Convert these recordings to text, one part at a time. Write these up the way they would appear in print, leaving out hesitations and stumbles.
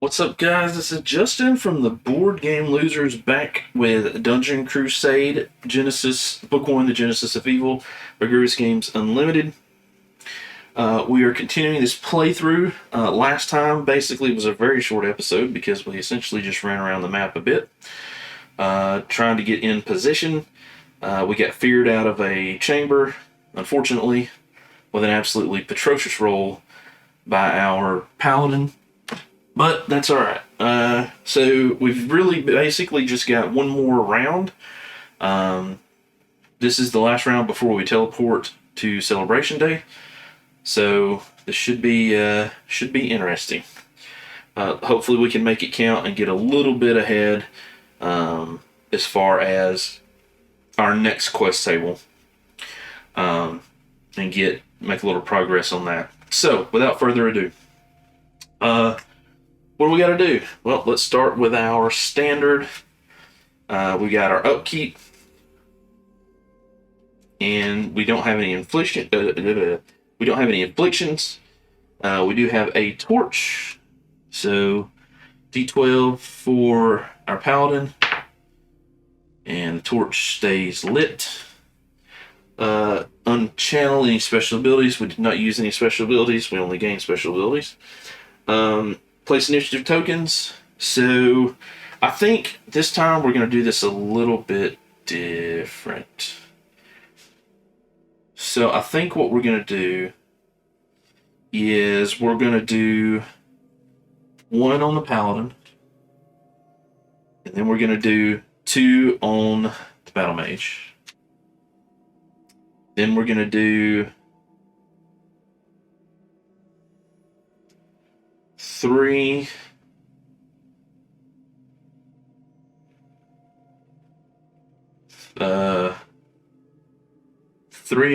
What's up, guys? This is Justin from the Board Game Losers back with Dungeon Crusade Genesis, Book 1, The Genesis of Evil, Rigorous Games Unlimited. We are continuing this playthrough. Last time, basically, was a very short episode because we essentially just ran around the map a bit, trying to get in position. We got feared out of a chamber, unfortunately, with an absolutely atrocious roll by our paladin. But that's alright. So we've really basically just got one more round. This is the last round before we teleport to Celebration Day. So this should be interesting. Hopefully we can make it count and get a little bit ahead as far as our next quest table. And make a little progress on that. So without further ado, what do we got to do? Well, let's start with our standard. We got our upkeep, and we don't have any infliction. We don't have any afflictions. We do have a torch, so D12 for our paladin, and the torch stays lit. Unchannel any special abilities. We did not use any special abilities. We only gain special abilities. Place initiative tokens. So I think this time we're going to do this a little bit different. So I think what we're going to do is we're going to do one on the paladin, and then we're going to do two on the battle mage. Then we're going to do three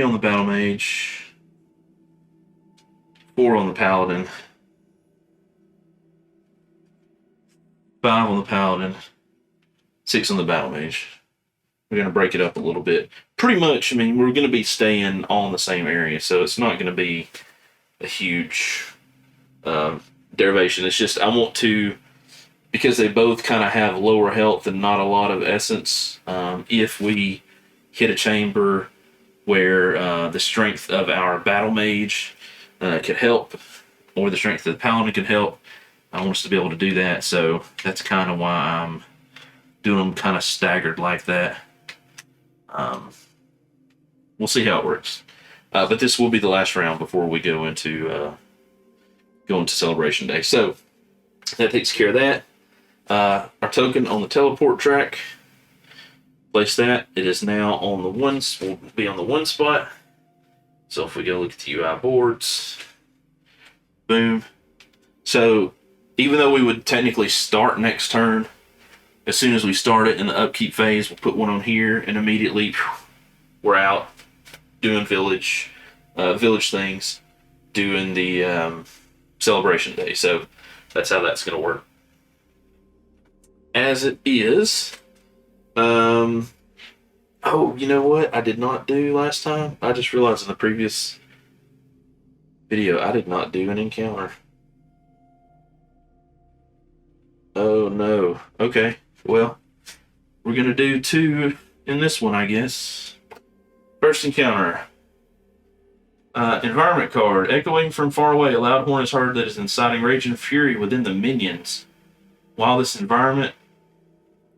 on the battle mage, four on the paladin, five on the paladin, six on the battle mage. We're going to break it up a little bit. Pretty much, we're going to be staying on the same area, so it's not going to be a huge derivation. It's just I want to, because they both kind of have lower health and not a lot of essence, if we hit a chamber where the strength of our battle mage could help, or the strength of the paladin could help, I want us to be able to do that. So that's kind of why I'm doing them kind of staggered like that. We'll see how it works. But this will be the last round before we go into Celebration Day. So that takes care of that. Our token on the teleport track. Place that. It is now on the one. Will be on the one spot. So if we go look at the UI boards, boom. So even though we would technically start next turn, as soon as we start it in the upkeep phase, we'll put one on here, and immediately we're out doing village things, doing the Celebration Day. So that's how that's going to work. As it is, oh, you know what I did not do last time? I just realized in the previous video I did not do an encounter. Oh no. Okay, well, we're going to do two in this one, I guess. First encounter. Environment card. Echoing from far away, a loud horn is heard that is inciting rage and fury within the minions. While this environment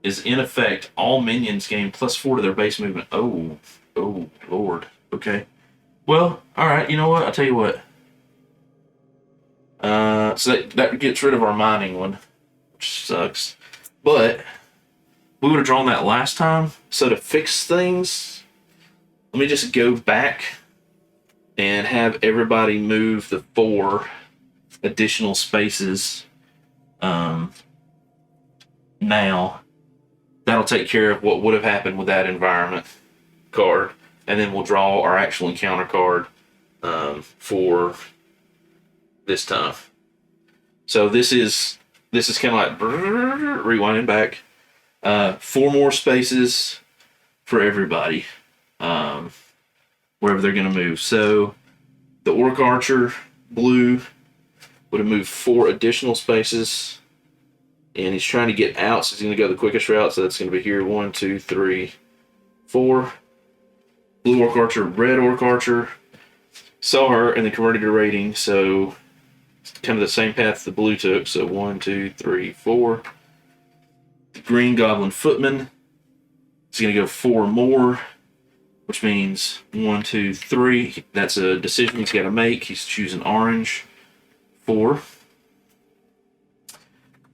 is in effect, all minions gain +4 to their base movement. Oh, Lord. Okay. Well, alright, you know what? I'll tell you what. So that gets rid of our mining one, which sucks. But we would have drawn that last time. So to fix things, let me just go back and have everybody move the 4 additional spaces now. That'll take care of what would have happened with that environment card. And then we'll draw our actual encounter card for this time. So this is kind of like rewinding back. 4 more spaces for everybody. Wherever they're going to move. So the Orc Archer, blue, would have moved 4 additional spaces And he's trying to get out, so he's going to go the quickest route. So that's going to be here. 1, 2, 3, 4. Blue Orc Archer, Red Orc Archer. Saw her and then converted to raiding. So it's kind of the same path the blue took. So 1, 2, 3, 4. The Green Goblin Footman is going to go 4 more, which means 1, 2, 3. That's a decision he's got to make. He's choosing orange. 4.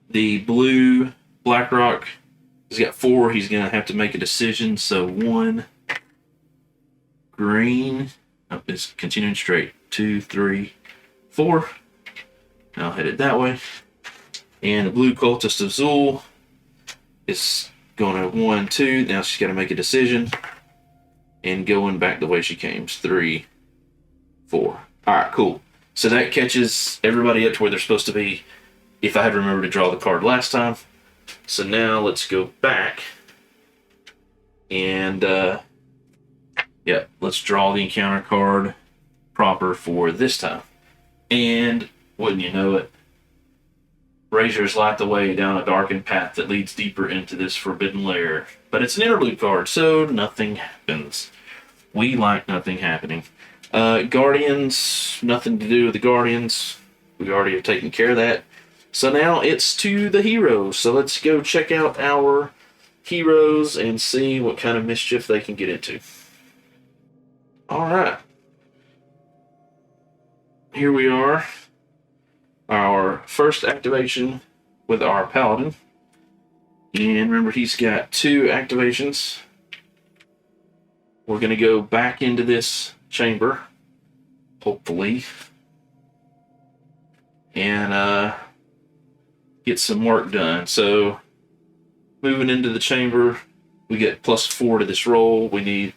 The blue Blackrock, he's got 4. He's going to have to make a decision. So 1. Green. Oh, it's continuing straight. 2, 3, 4. I'll head it that way. And the blue Cultist of Zul is going to 1, 2. Now she's got to make a decision. And going back the way she came. 3, 4. Alright, cool. So that catches everybody up to where they're supposed to be, if I had remembered to draw the card last time. So now let's go back. And, yeah, let's draw the encounter card proper for this time. And, wouldn't you know it, Braziers light the way down a darkened path that leads deeper into this forbidden lair. But it's an interlude card, so nothing happens. We like nothing happening. Guardians, nothing to do with the Guardians. We already have taken care of that. So now it's to the heroes. So let's go check out our heroes and see what kind of mischief they can get into. Alright. Here we are. Our first activation with our Paladin. And remember, he's got 2 activations. We're going to go back into this chamber, hopefully, and get some work done. So, moving into the chamber, we get +4 to this roll. We need,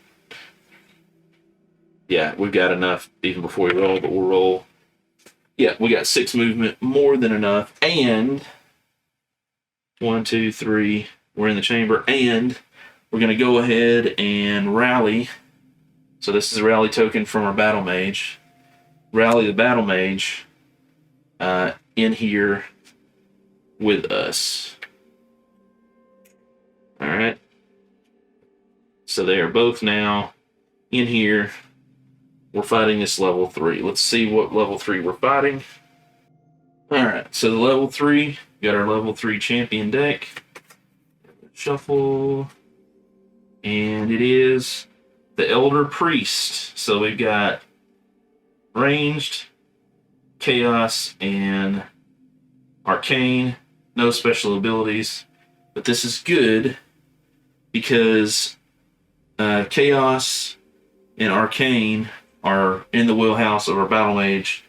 yeah, we've got enough even before we roll, but we'll roll. Yeah, we got 6 movement, more than enough. And 1, 2, 3, we're in the chamber, and we're going to go ahead and rally. So this is a rally token from our Battle Mage. Rally the Battle Mage in here with us. Alright. So they are both now in here. We're fighting this level 3. Let's see what level 3 we're fighting. Alright, so the level 3, got our level 3 champion deck. Shuffle. And it is the Elder Priest. So we've got ranged, chaos, and arcane. No special abilities. But this is good because chaos and arcane are in the wheelhouse of our battle mage,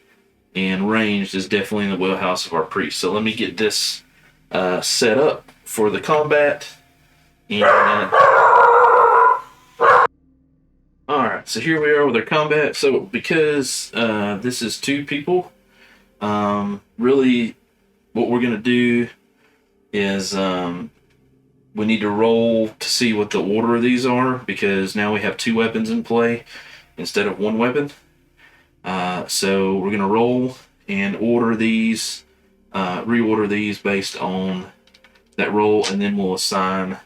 and ranged is definitely in the wheelhouse of our priest. So let me get this set up for the combat. And alright, so here we are with our combat. So because this is 2 people, really what we're going to do is we need to roll to see what the order of these are, because now we have 2 weapons in play instead of 1 weapon. So we're going to roll and order these, reorder these based on that roll, and then we'll assign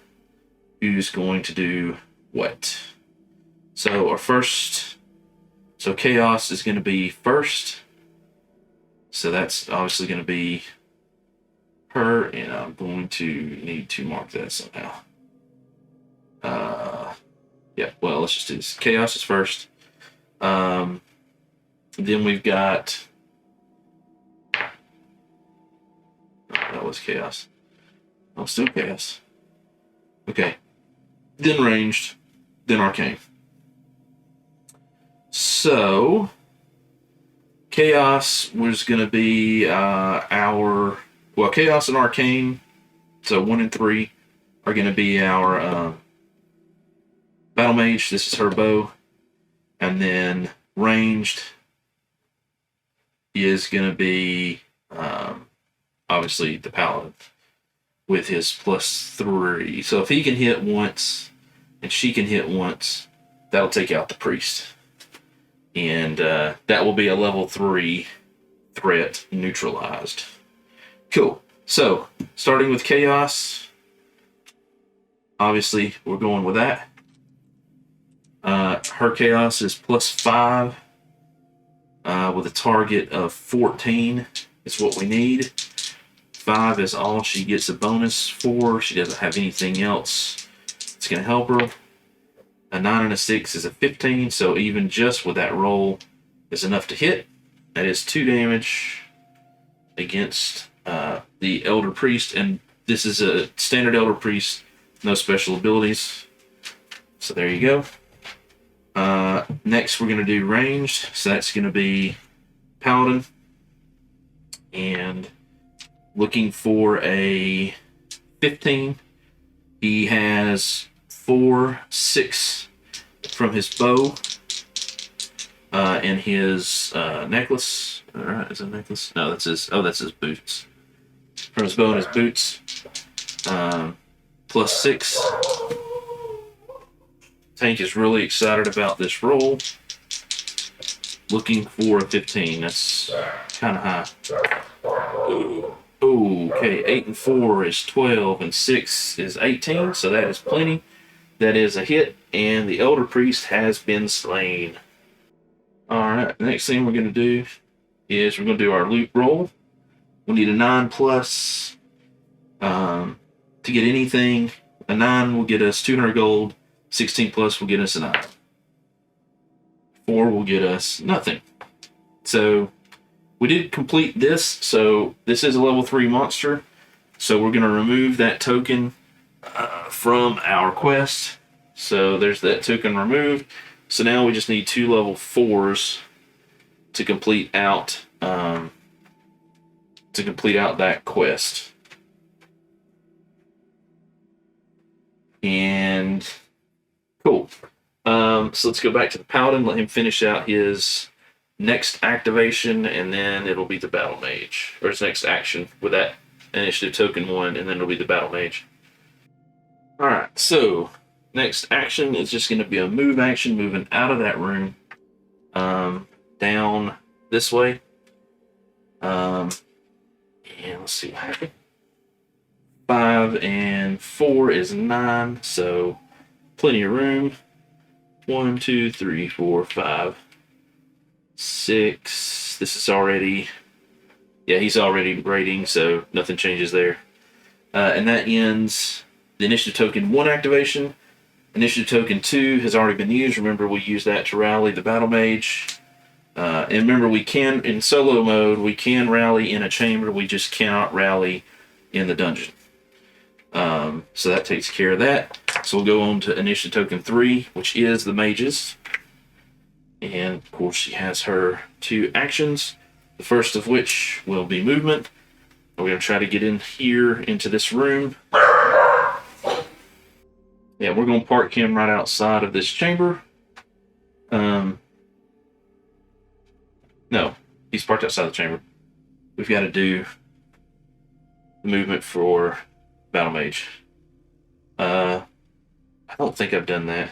who's going to do what. So our first, so chaos is going to be first. So that's obviously going to be her, and I'm going to need to mark that somehow. Yeah, well, let's just do this. Chaos is first. Then we've got, oh, that was chaos. Oh, still chaos. Okay. Then ranged, then arcane. So, chaos was going to be our, well, chaos and arcane, so 1 and 3 are going to be our battle mage. This is her bow. And then ranged is going to be obviously the paladin with his +3. So if he can hit once and she can hit once, that'll take out the priest. And that will be a level 3 threat neutralized. Cool. So, starting with Chaos, obviously we're going with that. Her Chaos is +5 with a target of 14 is what we need. 5 is all she gets a bonus for. She doesn't have anything else that's going to help her. A 9 and a 6 is a 15, so even just with that roll is enough to hit. That is 2 damage against the Elder Priest, and this is a standard Elder Priest, no special abilities. So there you go. Next we're going to do ranged, so that's going to be Paladin, and looking for a 15. He has 4, 6 from his bow and his necklace. All right, is it a necklace? No, that's his. Oh, that's his boots. From his bow and his boots, +6. Tank is really excited about this roll. Looking for a 15. That's kind of high. Ooh. Okay, 8 and 4 is 12, and 6 is 18, so that is plenty. That is a hit, and the Elder Priest has been slain. Alright, the next thing we're going to do is we're going to do our loot roll. We need a 9+. To get anything, a 9 will get us 200 gold, 16+ will get us a 9. 4 will get us nothing. So we did complete this, so this is a level 3 monster. So we're going to remove that token from our quest. So there's that token removed. So now we just need 2 level 4s to complete out that quest. And cool. So let's go back to the Paladin, let him finish out his next activation, and then it'll be the Battle Mage, or his next action with that initiative token 1, and then it'll be the Battle Mage. Alright, so next action is just going to be a move action, moving out of that room down this way. And let's see what happened. 5 and 4 is 9, so plenty of room. 1, 2, 3, 4, 5, 6. This is already, yeah, he's already raiding, so nothing changes there. And that ends the initiative token 1 activation. Initiative token 2 has already been used. Remember, we use that to rally the Battle Mage. And remember, we can, in solo mode, we can rally in a chamber. We just cannot rally in the dungeon. So that takes care of that. So we'll go on to initiative token 3, which is the Mage's. And of course, she has her 2 actions. The first of which will be movement. We're going to try to get in here into this room. Yeah, we're going to park him right outside of this chamber. No, he's parked outside the chamber. We've got to do the movement for Battle Mage. I don't think I've done that.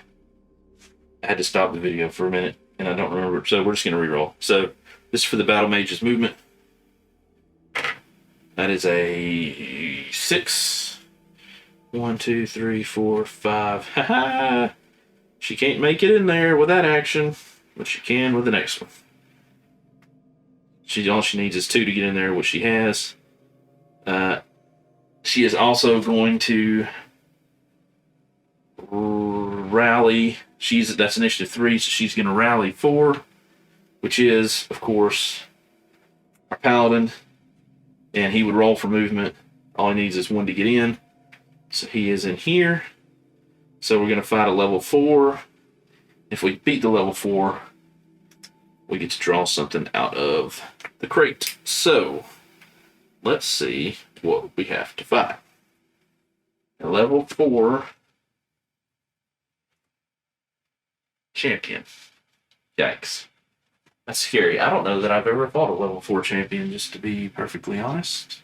I had to stop the video for a minute, and I don't remember, so we're just going to reroll. So this is for the Battle Mage's movement. That is a 6. 1, 2, 3, 4, 5. Haha! She can't make it in there with that action, but she can with the next one. All she needs is 2 to get in there, which she has. She is also going to rally. That's initiative 3, so she's going to rally 4, which is, of course, our Paladin. And he would roll for movement. All he needs is 1 to get in. So he is in here. So we're going to fight a level 4. If we beat the level 4, we get to draw something out of the crate. So let's see what we have to fight. A level 4 champion. Yikes. That's scary. I don't know that I've ever fought a level 4 champion, just to be perfectly honest.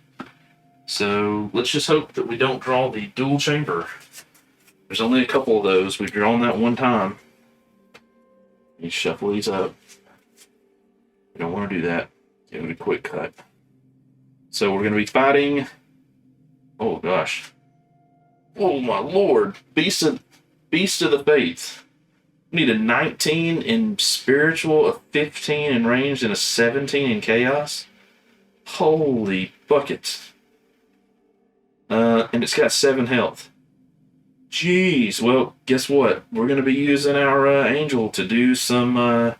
So let's just hope that we don't draw the dual chamber. There's only a couple of those. We've drawn that one time. You shuffle these up. We don't want to do that. Give it a quick cut. So we're going to be fighting Oh gosh. Oh my lord. Beast of the Faith. We need a 19 in spiritual, a 15 in ranged, and a 17 in chaos. Holy buckets. And it's got 7 health. Jeez. Well, guess what? We're going to be using our angel to do some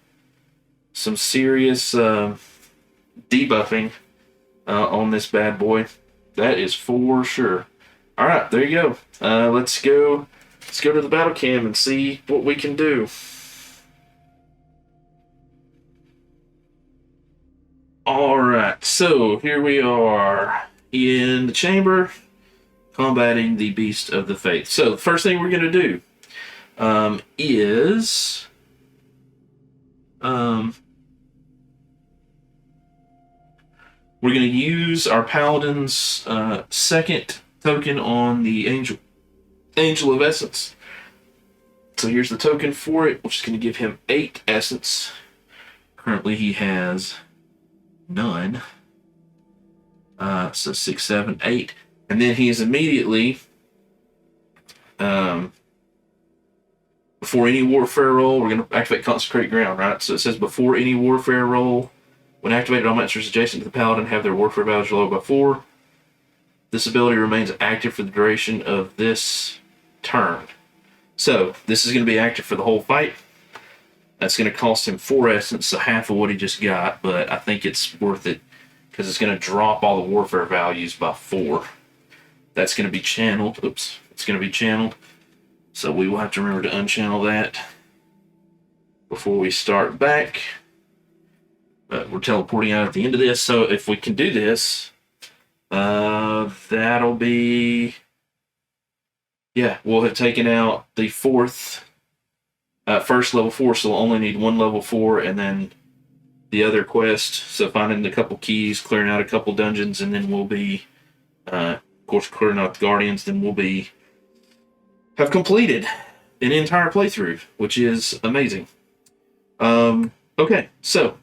serious debuffing on this bad boy. That is for sure. All right, there you go. Let's go to the battle cam and see what we can do. All right, so here we are in the chamber, combating the Beast of the Faith. So the first thing we're going to do is we're going to use our Paladin's second token on the Angel of Essence. So here's the token for it, which is going to give him 8 essence. Currently he has none. So 6, 7, 8. And then he is immediately, before any warfare roll, we're going to activate Consecrate Ground, right? So it says before any warfare roll, when activated, all monsters adjacent to the Paladin have their warfare values lowered by 4. This ability remains active for the duration of this turn. So this is going to be active for the whole fight. That's going to cost him 4 essence, so half of what he just got, but I think it's worth it because it's going to drop all the warfare values by 4. That's going to be channeled. Oops. It's going to be channeled. So we will have to remember to unchannel that before we start back. But we're teleporting out at the end of this, so if we can do this, that'll be... Yeah, we'll have taken out the first level 4, so we'll only need 1 level 4, and then the other quest, so finding a couple keys, clearing out a couple dungeons, and then we'll be, of course, clearing out the Guardians, then we'll have completed an entire playthrough, which is amazing. Okay, so,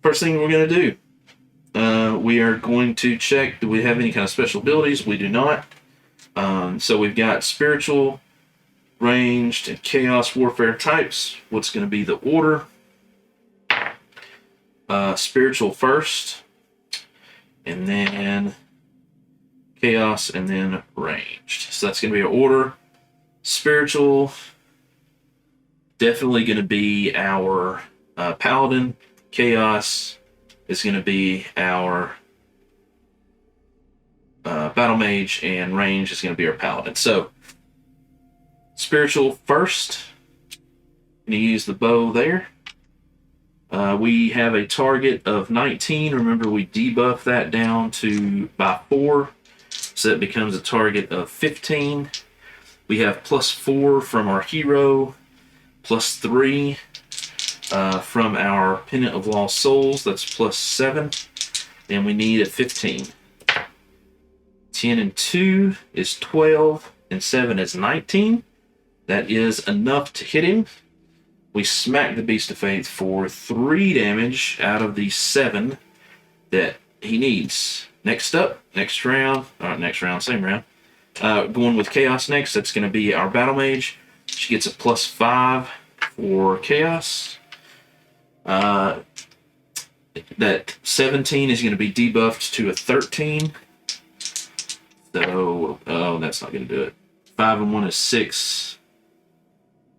first thing we're going to do, we are going to check, do we have any kind of special abilities? We do not. So we've got spiritual, ranged, and chaos warfare types. What's going to be the order? Spiritual first, and then chaos, and then ranged. So that's going to be our order. Spiritual, definitely going to be our paladin. Chaos is going to be our battle mage, and range is going to be our paladin. So, spiritual first. Going to use the bow there. We have a target of 19. Remember, we debuff that down by 4, so that becomes a target of 15. We have +4 from our hero, +3 from our Pennant of Lost Souls. That's +7. And we need a 15. 10 and 2 is 12, and 7 is 19. That is enough to hit him. We smack the Beast of Faith for 3 damage out of the 7 that he needs. Next up, next round, same round. Going with Chaos next, that's going to be our Battle Mage. She gets a +5 for Chaos. That 17 is going to be debuffed to a 13. So, that's not going to do it. 5 and 1 is 6.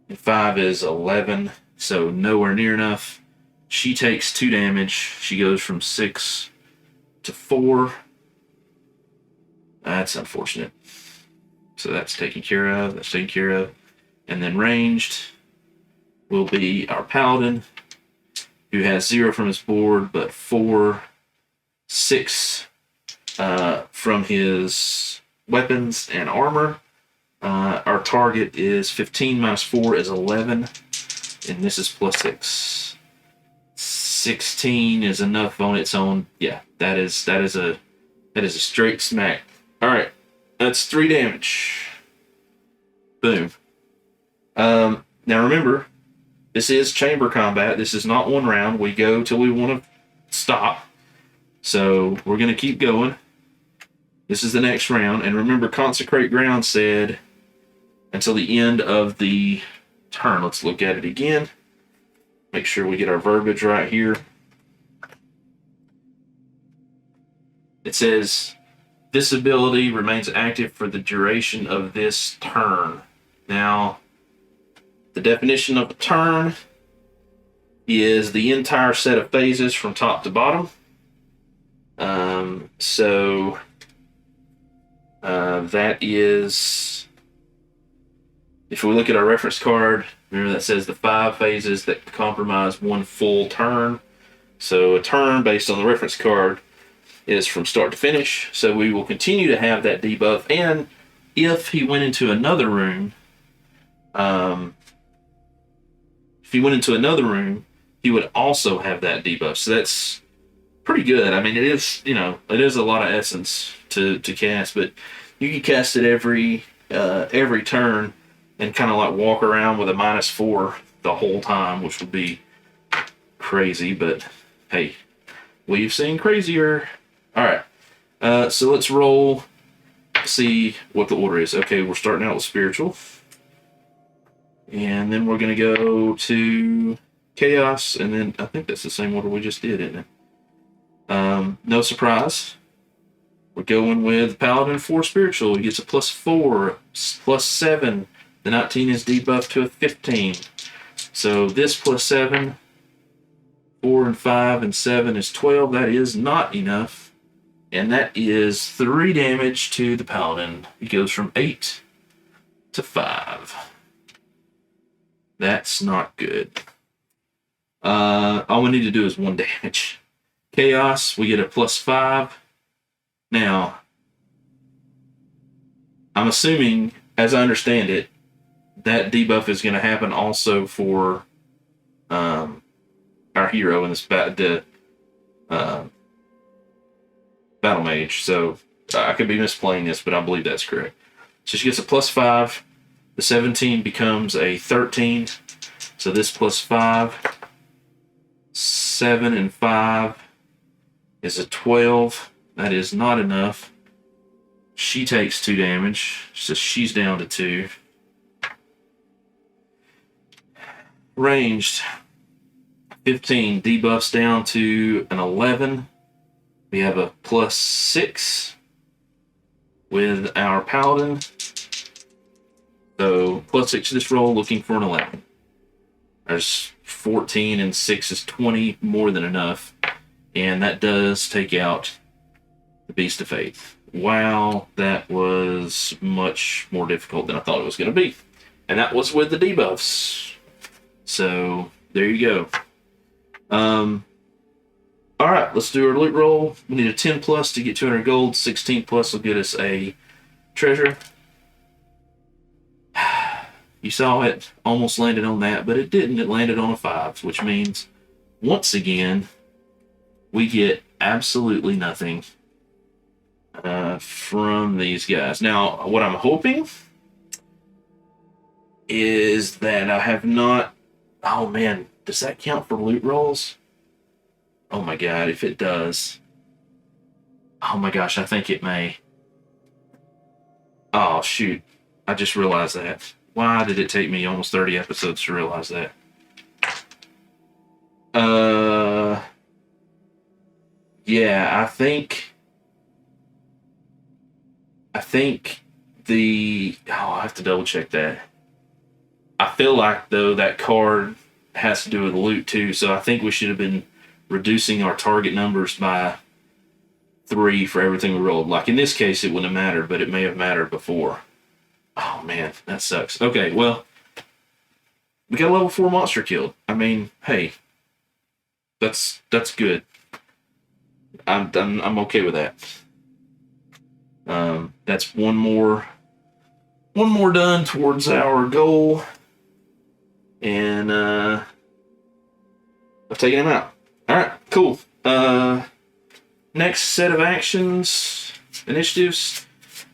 And 5 is 11. So, nowhere near enough. She takes 2 damage. She goes from 6 to 4. That's unfortunate. So, that's taken care of. And then ranged will be our Paladin, who has 0 from his board, but 4, 6 from his weapons and armor. Our target is 15 minus 4 is 11, and this is +6. 16 is enough on its own. Yeah, that is a straight smack. All right, that's 3 damage. Boom. Now remember, this is chamber combat. This is not 1 round. We go till we want to stop. So we're going to keep going. This is the next round. And remember, consecrate ground said until the end of the turn. Let's look at it again. Make sure we get our verbiage right here. It says, this ability remains active for the duration of this turn. Now, the definition of a turn is the entire set of phases from top to bottom. That is, if we look at our reference card, remember that says the 5 phases that comprise one full turn. So a turn based on the reference card is from start to finish. So we will continue to have that debuff. And if he went into another room, he would also have that debuff. So that's pretty good. I mean, it is a lot of essence to cast, but you can cast it every turn and kind of like walk around with a -4 the whole time, which would be crazy, but hey, we've seen crazier. All right, so let's roll, see what the order is. Okay, we're starting out with spiritual, and then we're going to go to chaos, and then I think that's the same order we just did, isn't it? No surprise. We're going with Paladin 4 Spiritual. He gets a +4, +7. The 19 is debuffed to a 15. So this +7, 4 and 5 and 7 is 12. That is not enough. And that is 3 damage to the Paladin. He goes from 8 to 5. That's not good. All we need to do is 1 damage. Chaos, we get a +5. Now, I'm assuming, as I understand it, that debuff is going to happen also for our hero in this battle mage. So I could be misplaying this, but I believe that's correct. So she gets a +5. The 17 becomes a 13. So this +5, 7 and 5 is a 12. That is not enough. She takes 2 damage, so she's down to 2. Ranged, 15 debuffs down to an 11. We have a +6 with our Paladin. So +6 to this roll, looking for an 11. There's 14 and 6 is 20, more than enough. And that does take out the Beast of Faith. Wow, that was much more difficult than I thought it was going to be. And that was with the debuffs. So, there you go. Alright, let's do our loot roll. We need a 10 plus to get 200 gold. 16 plus will get us a treasure. You saw it almost landed on that, but it didn't. It landed on a 5, which means, once again, we get absolutely nothing from these guys. Now, what I'm hoping is that I have not... Oh, man. Does that count for loot rolls? Oh, my God. If it does... Oh, my gosh. I think it may. Oh, shoot. I just realized that. Why did it take me almost 30 episodes to realize that? Yeah, I think I'll have to double check that. I feel like, though, that card has to do with loot, too, so I think we should have been reducing our target numbers by 3 for everything we rolled. Like, in this case, it wouldn't have mattered, but it may have mattered before. Oh, man, that sucks. Okay, well, we got a level 4 monster killed. I mean, hey, that's good. I'm okay with that. That's one more done towards our goal, and I've taken him out. All right, cool. Next set of actions, initiatives.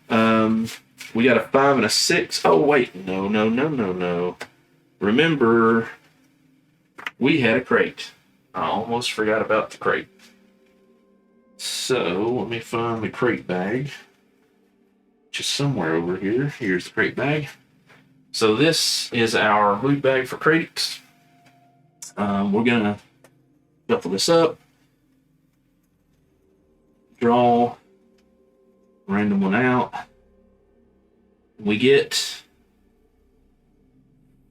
We got a 5 and a 6. Oh wait, no. Remember, we had a crate. I almost forgot about the crate. So let me find the crate bag. which is somewhere over here. Here's the crate bag. So this is our loot bag for crates. We're gonna shuffle this up, draw a random one out. We get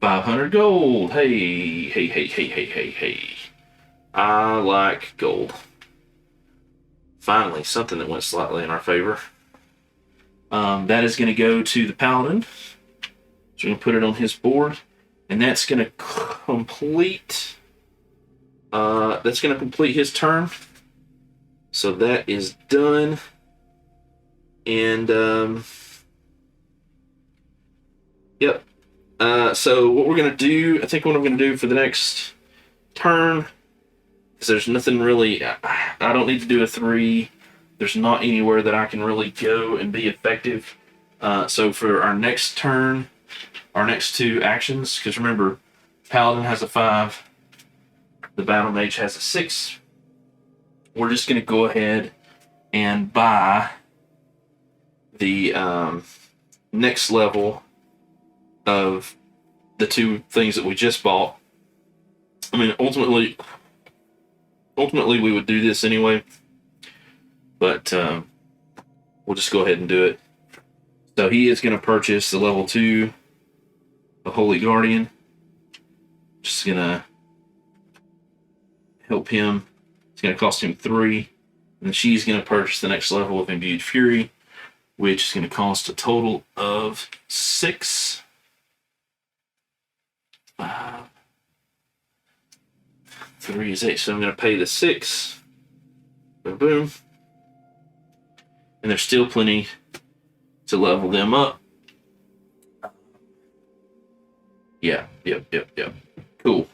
500 gold. Hey, hey, hey, hey, hey, hey, hey. I like gold. Finally, something that went slightly in our favor. That is going to go to the paladin. So we're going to put it on his board, and that's going to complete. That's going to complete his turn. So that is done. And yep. So what we're going to do, I think what I'm going to do for the next turn, because there's nothing really, I don't need to do a 3. There's not anywhere that I can really go and be effective. So for our next turn, our next 2 actions, because remember, Paladin has a 5, the Battle Mage has a 6. We're just going to go ahead and buy the next level of the 2 things that we just bought. I mean, ultimately we would do this anyway, but we'll just go ahead and do it. So he is going to purchase the level 2 of Holy Guardian. Just going to help him. It's going to cost him 3. And then she's going to purchase the next level of Imbued Fury, which is going to cost a total of 6. 5. 3 is 8, so I'm going to pay the 6. Boom, boom. And there's still plenty to level them up. Yeah, yep. Cool.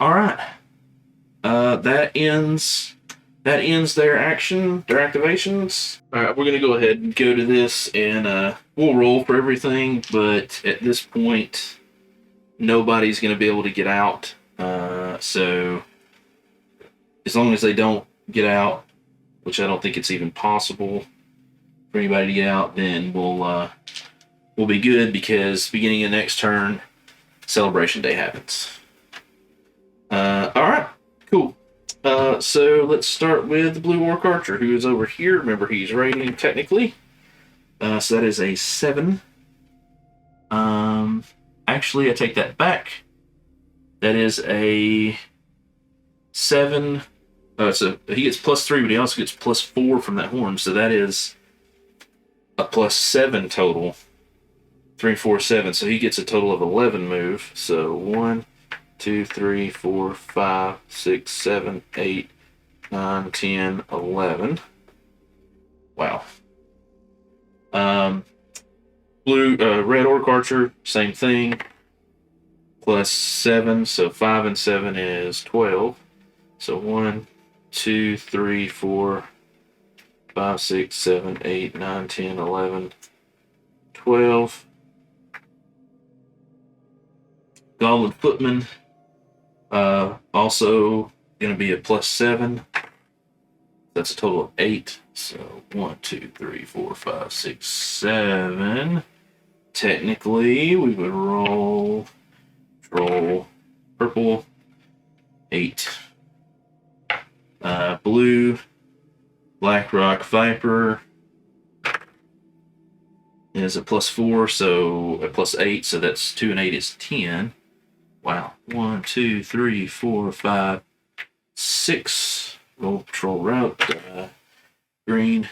All right. That ends their activations. All right, we're going to go ahead and go to this, and we'll roll for everything, but at this point, nobody's going to be able to get out. So as long as they don't get out, which I don't think it's even possible for anybody to get out, then we'll be good, because beginning of next turn, Celebration Day happens. All right, cool. So let's start with the Blue Orc Archer, who is over here. Remember, he's rating technically. So that is a 7. Actually, I take that back. That is a 7. He gets +3, but he also gets +4 from that horn. So that is a +7 total. 3, 4, 7. So he gets a total of 11 move. So 1, 2, 3, 4, 5, 6, 7, 8, 9, 10, 11. Wow. Red Orc Archer, same thing. +7, so 5 and 7 is 12. So 1, 2, 3, 4, 5, 6, 7, 8, 9, 10, 11, 12. Goblin Footman, also going to be a +7. That's a total of 8. So 1, 2, 3, 4, 5, 6, 7. Technically, we would roll purple, 8. Blue, Blackrock Viper is a +4, so a +8, so that's 2 and 8 is 10. Wow. 1, 2, 3, 4, 5, 6. Roll patrol route. Green,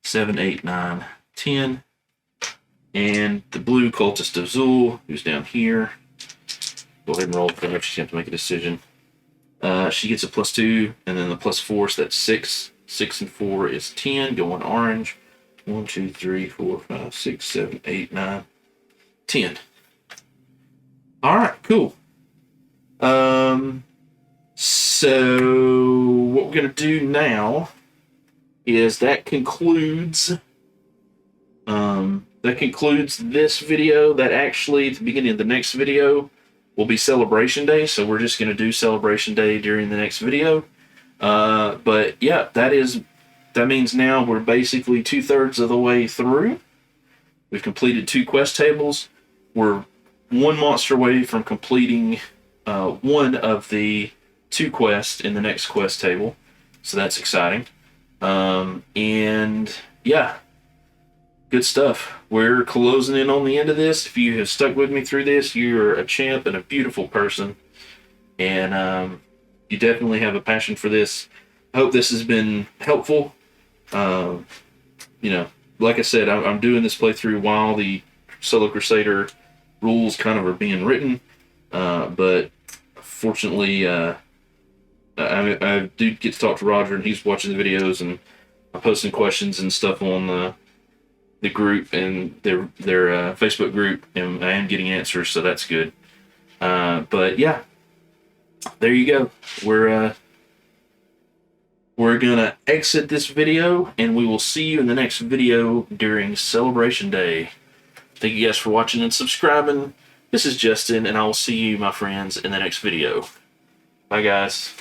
7, 8, 9, 10. And the blue Cultist of Zul, who's down here. Go ahead and roll for her. She's going to have to make a decision. She gets a +2, and then the +4, so that's 6. 6 and 4 is 10. Going orange. 1, 2, 3, 4, 5, 6, 7, 8, 9, 10. All right, cool. So what we're going to do now is that concludes this video. That actually, at the beginning of the next video, will be Celebration Day. So we're just going to do Celebration Day during the next video. But yeah, that is that means now we're basically 2/3 of the way through. We've completed 2 quest tables. We're 1 monster away from completing one of the 2 quests in the next quest table. So that's exciting. And yeah, good stuff. We're closing in on the end of this. If you have stuck with me through this, you're a champ and a beautiful person. And you definitely have a passion for this. I hope this has been helpful. You know, like I said, I'm doing this playthrough while the Solo Crusader rules kind of are being written. But fortunately, I do get to talk to Roger, and he's watching the videos, and I'm posting questions and stuff on the group and their Facebook group, and I am getting answers, so that's good. But yeah, there you go. We're gonna exit this video, and we will see you in the next video during Celebration Day. Thank you guys for watching and subscribing. This is Justin, and I will see you, my friends, in the next video. Bye, guys.